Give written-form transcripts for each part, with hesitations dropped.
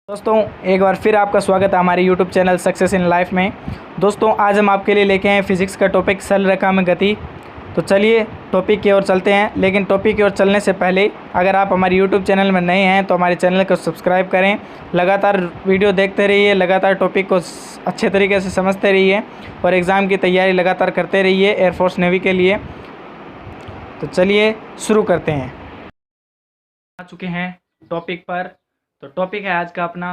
दोस्तों एक बार फिर आपका स्वागत है हमारे YouTube channel success in life में। दोस्तों आज हम आपके लिए लेके आए हैं फिजिक्स का टॉपिक सरल रेखा में गति। तो चलिए टॉपिक की ओर चलते हैं, लेकिन टॉपिक की ओर चलने से पहले अगर आप हमारे यूट्यूब चैनल में नए हैं तो हमारे चैनल को सब्सक्राइब करें। लगातार वीडियो देखते रहिए, लगातार टॉपिक को अच्छे तरीके से समझते रहिए और एग्ज़ाम की तैयारी लगातार करते रहिए एयरफोर्स नेवी के लिए। तो चलिए शुरू करते हैं। आ चुके हैं टॉपिक पर। तो टॉपिक है आज का अपना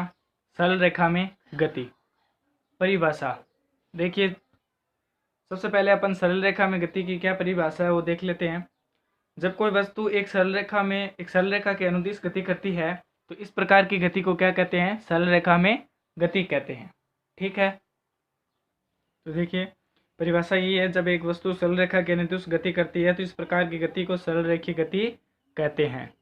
सरल रेखा में गति। परिभाषा देखिए, सबसे पहले अपन सरल रेखा में गति की क्या परिभाषा है वो देख लेते हैं। जब कोई वस्तु एक सरल रेखा के अनुदिश गति करती है तो इस प्रकार की गति को क्या कहते हैं? सरल रेखा में गति कहते हैं। ठीक है, तो देखिए परिभाषा ये है, जब एक वस्तु सरल रेखा के अनुदिश गति करती है तो इस प्रकार की गति को सरल रेखीय गति कहते हैं।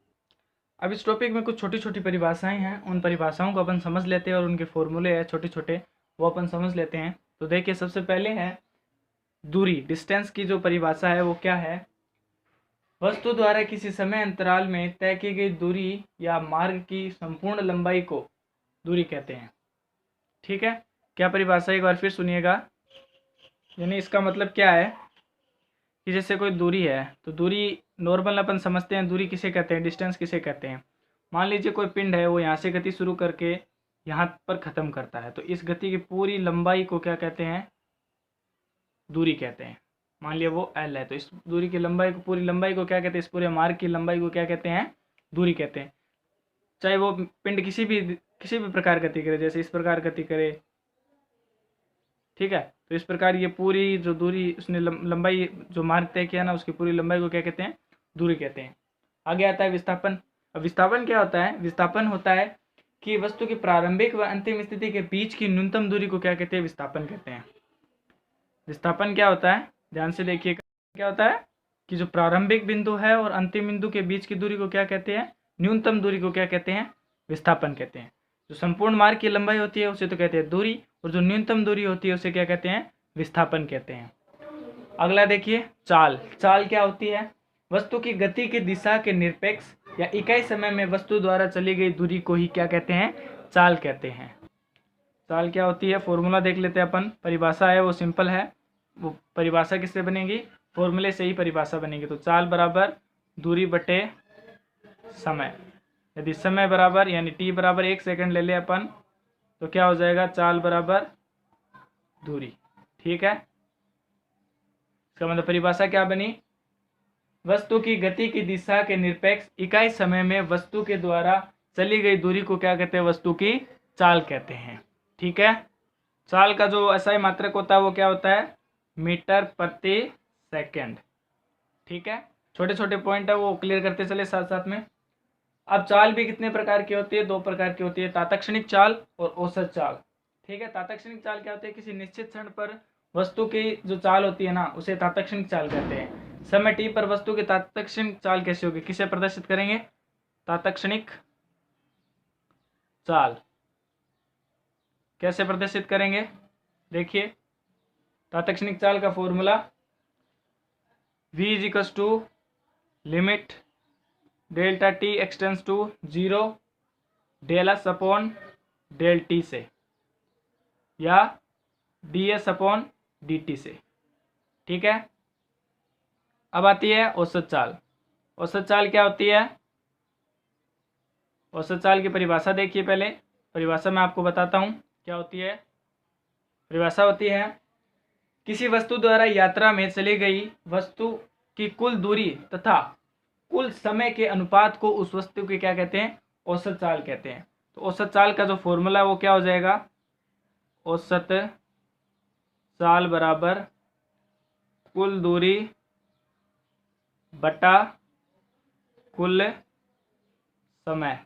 अब इस टॉपिक में कुछ छोटी छोटी परिभाषाएं हैं, उन परिभाषाओं को अपन समझ लेते हैं और उनके फॉर्मूले हैं छोटे छोटे, वो अपन समझ लेते हैं। तो देखिए सबसे पहले है दूरी, डिस्टेंस की जो परिभाषा है वो क्या है? वस्तु द्वारा किसी समय अंतराल में तय की गई दूरी या मार्ग की संपूर्ण लंबाई को दूरी कहते हैं। ठीक है, क्या परिभाषा एक बार फिर सुनिएगा। यानी इसका मतलब क्या है कि जैसे कोई दूरी है तो दूरी नॉर्मल अपन समझते हैं, दूरी किसे कहते हैं, डिस्टेंस किसे कहते हैं। मान लीजिए कोई पिंड है, वो यहाँ से गति शुरू करके यहाँ पर ख़त्म करता है, तो इस गति की पूरी लंबाई को क्या कहते हैं? दूरी कहते हैं। मान लिया वो L है, तो इस दूरी की लंबाई को, पूरी लंबाई को क्या कहते हैं? इस पूरे मार्ग की लंबाई को क्या कहते हैं? दूरी कहते हैं। चाहे वो पिंड किसी भी प्रकार गति करे, जैसे इस प्रकार गति करे, ठीक है, तो इस प्रकार ये पूरी जो दूरी उसने लंबाई जो मार्ग तय किया ना, उसकी पूरी लंबाई को क्या कहते हैं? दूरी कहते हैं। आगे आता है विस्थापन। अब विस्थापन क्या होता है? विस्थापन होता है कि वस्तु की प्रारंभिक व अंतिम स्थिति के बीच की न्यूनतम दूरी को क्या कहते हैं? विस्थापन कहते हैं। विस्थापन क्या होता है? ध्यान से देखिए, क्या होता है कि जो प्रारंभिक बिंदु है और अंतिम बिंदु के बीच की दूरी को क्या कहते हैं? न्यूनतम दूरी को क्या कहते हैं? विस्थापन कहते हैं। जो संपूर्ण मार्ग की लंबाई होती है उसे तो कहते हैं दूरी, और जो न्यूनतम दूरी होती है उसे क्या कहते हैं? विस्थापन कहते हैं। अगला देखिए चाल। चाल क्या होती है? वस्तु की गति की दिशा के निरपेक्ष या इकाई समय में वस्तु द्वारा चली गई दूरी को ही क्या कहते हैं? चाल कहते हैं। चाल क्या होती है? फॉर्मूला देख लेते हैं अपन। परिभाषा है वो सिंपल है, वो परिभाषा किससे बनेगी? फॉर्मूले से ही परिभाषा बनेगी। तो चाल बराबर दूरी बटे समय। यदि समय बराबर यानी t बराबर 1 सेकंड ले ले अपन, तो क्या हो जाएगा? चाल बराबर दूरी। ठीक है, इसका मतलब परिभाषा क्या बनी? वस्तु की गति की दिशा के निरपेक्ष इकाई समय में वस्तु के द्वारा चली गई दूरी को क्या कहते हैं? वस्तु की चाल कहते हैं। ठीक है, चाल का जो SI मात्रक होता है वो क्या होता है? मीटर प्रति सेकंड। ठीक है, छोटे छोटे पॉइंट है वो क्लियर करते चले साथ साथ में। अब चाल भी कितने प्रकार की होती है? 2 प्रकार की होती है, तात्क्षणिक चाल और औसत चाल। ठीक है, तात्क्षणिक चाल क्या होती है? किसी निश्चित क्षण पर वस्तु की जो चाल होती है ना, उसे तात्क्षणिक चाल कहते हैं। समय t पर वस्तु की तात्क्षणिक चाल कैसे होगी? किसे प्रदर्शित करेंगे? तात्क्षणिक चाल कैसे प्रदर्शित करेंगे? देखिए तात्क्षणिक चाल का formula v equals to limit delta t extends to 0 del s upon del t से, या ds अपॉन dt से। ठीक है, अब आती है औसत चाल। औसत चाल क्या होती है? औसत चाल की परिभाषा देखिए पहले। परिभाषा मैं आपको बताता हूँ क्या होती है। परिभाषा होती है किसी वस्तु द्वारा यात्रा में चली गई वस्तु की कुल दूरी तथा कुल समय के अनुपात को उस वस्तु की क्या कहते हैं? औसत चाल कहते हैं। तो औसत चाल का जो फॉर्मूला है वो क्या हो जाएगा? औसत चाल बराबर कुल दूरी बटा कुल समय।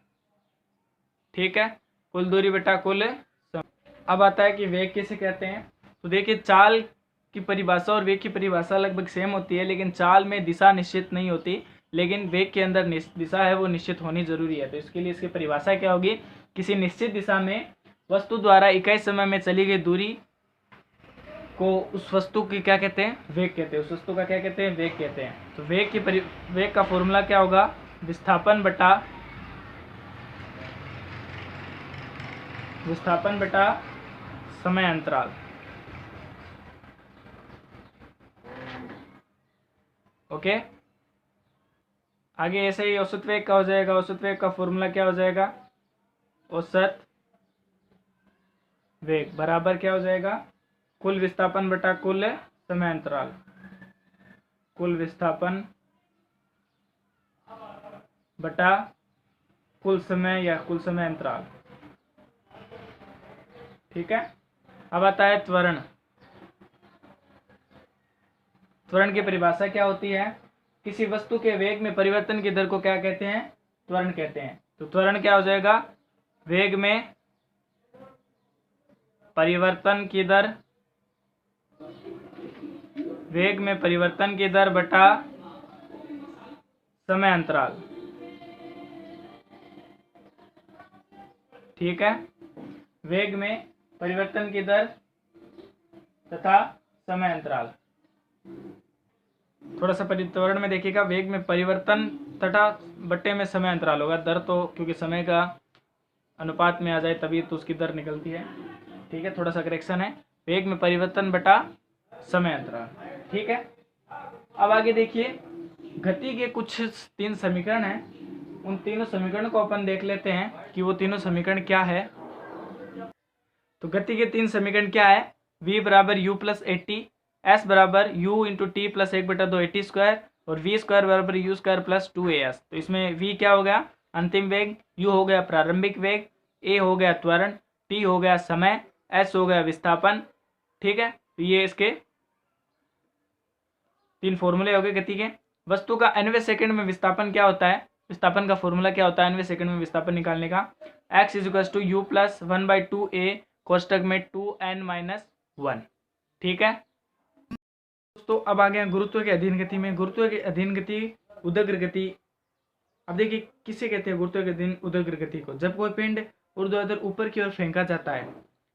ठीक है, कुल दूरी बटा कुल समय। अब आता है कि वेग किसे कहते हैं। तो देखिए चाल की परिभाषा और वेग की परिभाषा लगभग सेम होती है, लेकिन चाल में दिशा निश्चित नहीं होती, लेकिन वेग के अंदर दिशा है वो निश्चित होनी जरूरी है। तो इसके लिए इसकी परिभाषा क्या होगी? किसी निश्चित दिशा में वस्तु द्वारा इकाई समय में चली गई दूरी को उस वस्तु की क्या कहते हैं? वेग कहते हैं। उस वस्तु का क्या कहते हैं? वेग कहते हैं। तो वेग का फॉर्मूला क्या होगा? विस्थापन बटा विस्थापन बटा समय अंतराल। ओके, आगे ऐसे ही औसत वेग का हो जाएगा। औसत वेग का फॉर्मूला क्या हो जाएगा? औसत वेग बराबर क्या हो जाएगा? कुल विस्थापन बटा कुल समय अंतराल। कुल विस्थापन बटा कुल समय या कुल समय अंतराल। ठीक है। अब आता है त्वरण। त्वरण की परिभाषा क्या होती है? किसी वस्तु के वेग में परिवर्तन की दर को क्या कहते हैं? त्वरण कहते हैं। तो त्वरण क्या हो जाएगा? वेग में परिवर्तन की दर, वेग में परिवर्तन की दर बटा समय अंतराल। ठीक है, वेग में परिवर्तन की दर तथा समय अंतराल। थोड़ा सा त्वरण में देखिएगा, वेग में परिवर्तन तथा बट्टे में समय अंतराल होगा। दर तो क्योंकि समय का अनुपात में आ जाए तभी तो उसकी दर निकलती है। ठीक है, थोड़ा सा करेक्शन है, वेग में परिवर्तन बटा समय अंतराल। ठीक है, अब आगे देखिए, गति के कुछ 3 समीकरण हैं। उन तीनों समीकरण को अपन देख लेते हैं कि वो तीनों समीकरण क्या है। तो गति के 3 समीकरण क्या है? v बराबर u प्लस 80, s बराबर u into T plus 1/2 80 square और v स्क्वायर बराबर u स्क्वायर प्लस 2as। तो इसमें v क्या हो गया? अंतिम वेग, u हो गया प्रारंभिक वेग, a हो गया त्वरण, t हो गया समय, s हो गया विस्थापन। ठीक है, तो ये इसके 3 फॉर्मूले हो गए गति के। वस्तु का nवें सेकंड में विस्थापन क्या होता है? विस्थापन का फॉर्मूला क्या होता है nवें सेकंड में विस्थापन निकालने का? x is u plus 1/2a कोष्टक में 2n-1। ठीक है दोस्तों, अब आ गया गुरुत्व के अधीन गति में। गुरुत्व के अधीन गति उदग्र गति। अब देखिए किसे कहते हैं गुरुत्व के अधीन उदग्र गति को? जब कोई पिंड ऊर्ध्वाधर ऊपर की ओर फेंका जाता है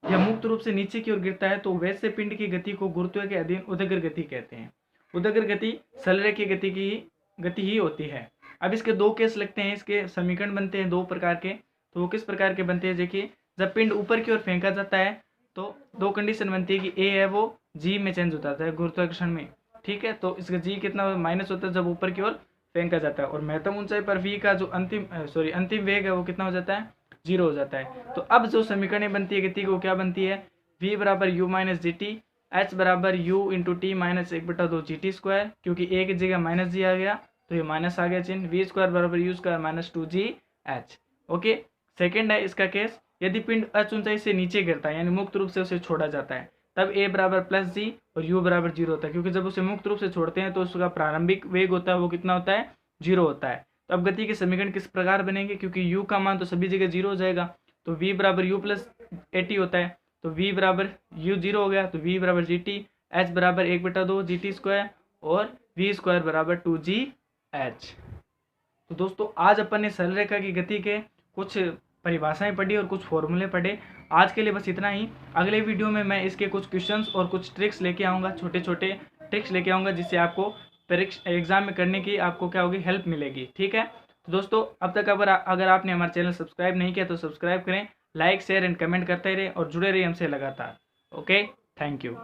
या मुक्त रूप से नीचे की ओर गिरता है तो वैसे पिंड की गति को गुरुत्व के अधीन उदग्र गति कहते हैं। उदग्र गति सरलरेखीय गति की गति ही होती है। अब इसके 2 केस लगते हैं, इसके समीकरण बनते हैं 2 प्रकार के। तो वो किस प्रकार के बनते हैं? देखिए, जब पिंड ऊपर की ओर फेंका जाता है तो 2 कंडीशन बनती है कि ए है वो जी में चेंज हो जाता है गुरुत्वाकर्षण में। ठीक है, तो इसका जी कितना माइनस होता है जब ऊपर की ओर फेंका जाता है, और महत्तम ऊंचाई पर वी का जो अंतिम वेग है वो कितना हो जाता है? 0 हो जाता है। तो अब जो समीकरण बनती है गति को क्या बनती है? v बराबर u minus G T, H बराबर u into T minus 1/2 G T square, क्योंकि ए की जगह माइनस जी आ गया तो ये माइनस आ गया चिन्ह, वी स्क्वायर बराबर you square minus 2gh। Okay, second है इसका केस, यदि पिंड अच ऊंचाई से नीचे गिरता है यानी मुक्त रूप से उसे छोड़ा जाता है, तब a बराबर प्लस जी और u बराबर 0 होता है, क्योंकि जब उसे मुक्त रूप से छोड़ते हैं तो उसका प्रारंभिक वेग होता है वो कितना होता है? 0 होता है। तो अब गति के समीकरण किस प्रकार बनेंगे? क्योंकि u का मान तो सभी जगह 0 हो जाएगा, तो v बराबर u प्लस 80 होता है, तो v बराबर u 0 हो गया, तो v बराबर जी टी, h बराबर 1/2 जी टी स्क्वायर और v स्क्वायर बराबर 2gh। तो दोस्तों आज अपन ने सरल रेखा की गति के कुछ परिभाषाएं पढ़ी और कुछ फॉर्मूले पढ़े। आज के लिए बस इतना ही। अगले वीडियो में मैं इसके कुछ क्वेश्चंस और कुछ ट्रिक्स लेके आऊँगा, छोटे छोटे ट्रिक्स लेके आऊँगा, जिससे आपको परीक्षा एग्जाम में करने की आपको क्या होगी? हेल्प मिलेगी। ठीक है, तो दोस्तों अब तक अगर आपने हमारा चैनल सब्सक्राइब नहीं किया तो सब्सक्राइब करें, लाइक शेयर एंड कमेंट करते रहें और जुड़े रहिए हमसे लगातार। Okay, thank you.